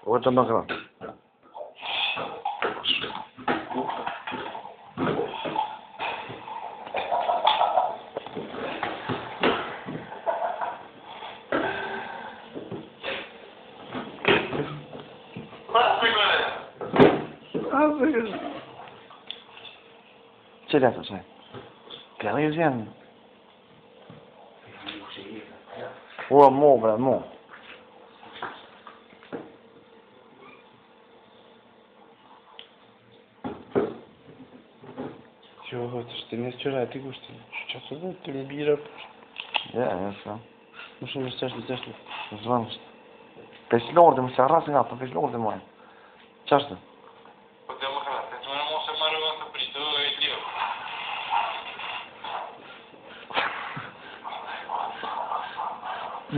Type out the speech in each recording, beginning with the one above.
O të më kërë. Qëllë ato, qëllë? Kërë ju zjenë? Ua, mo, bre, mo. Jo, të shtenjes qëra e ti kushtë. Që të dhe të mbira për. Ja, sa. Më shumë në steshtë. Zvanështë. Pesh lordi, më se arrasin nga, për pesh lordi mojë. Qashtë? Po të më kratë, të më mos e marrë nga të pritë, e lio.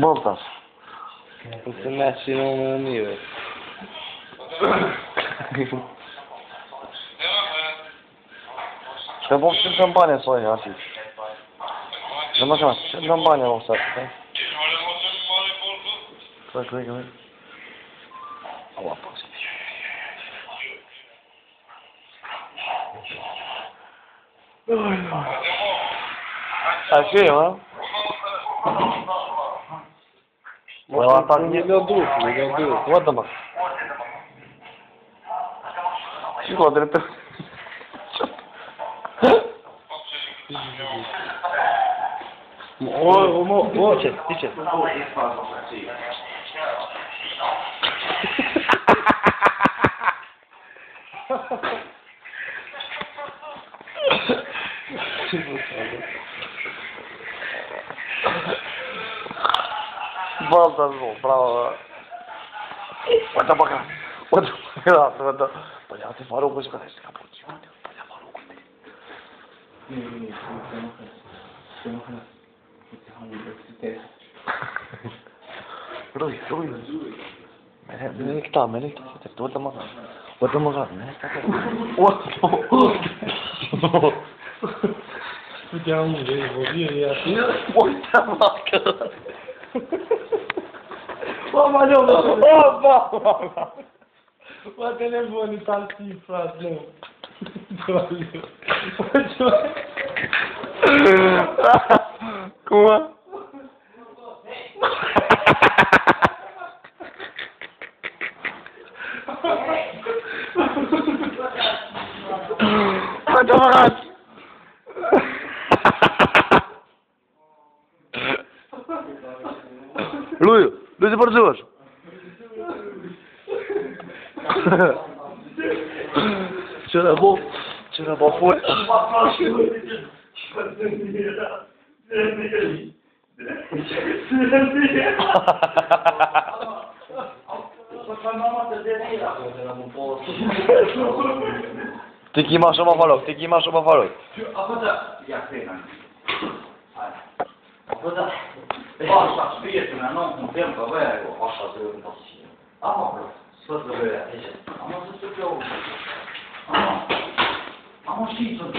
Boltas. Po të me që në më në njëve. Shka po që në banje soj, arsi. Dhe më kanë, që në banje po së. Kërë. Allah, po së. A që e, ma? Po e la tak një. Nga duke. What the fuck? Shiko, dhe të... Tiče. Boltas, bravo. What the Po ja ti faru kështë këtë e ka po që po ja faru kështë Ruj. Mene këta, të vëtë më kanë. Mene këta këtë. Këtë jam në gjejë, vëzirë, jashtë. Vëtë më kanë. Ma telefoni talë frat, nu. Kuma? Ma të mërat! Luju të përzuash! Qëra bo full. Ti ki ma shumë falok. Apo da, ja krena. Apo da, asha shpirtin e non në tempo vero, asha të në pasio. Apo, së të vere, ama së të kjo, ama shqitën.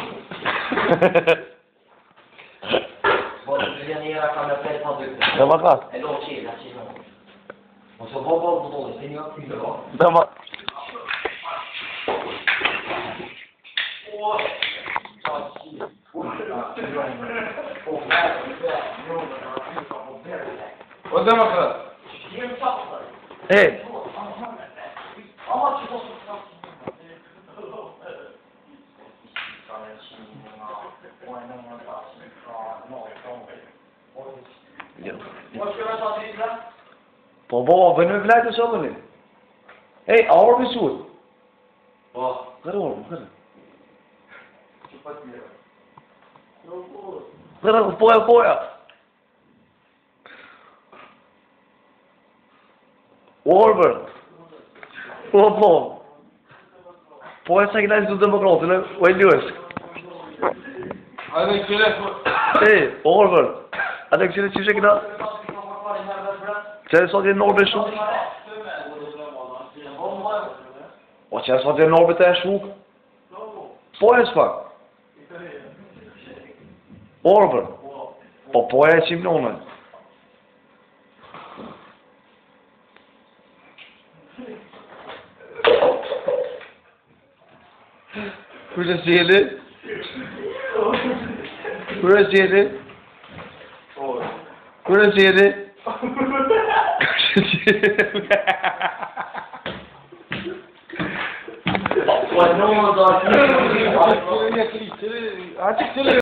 Po të të njëra ka me fletë në dykte. Dhe ma ka? E do qela, që në. Mos o bo, se një akti dhe do. Dhe ma... O dhe më kratë. Hey! Po, bëjnë me vlajtë të shobëni. Hey, a orë bësuet? Po. Kërë orë. Që pa t'jera. Poja. Orber. Po. Po e sa këna të demokratën, o e ljës. Ajde këre... Hey, Orber. Ate kësire qishe këna? Që e sot e norbe shuk? O që e sot e norbe të e shuk? Po e s'pak? Orber. Po e qimnone. Kur është jeli? Kur është jeli? Kur është jeli? Kur është jeli? Po, no, do të... Atë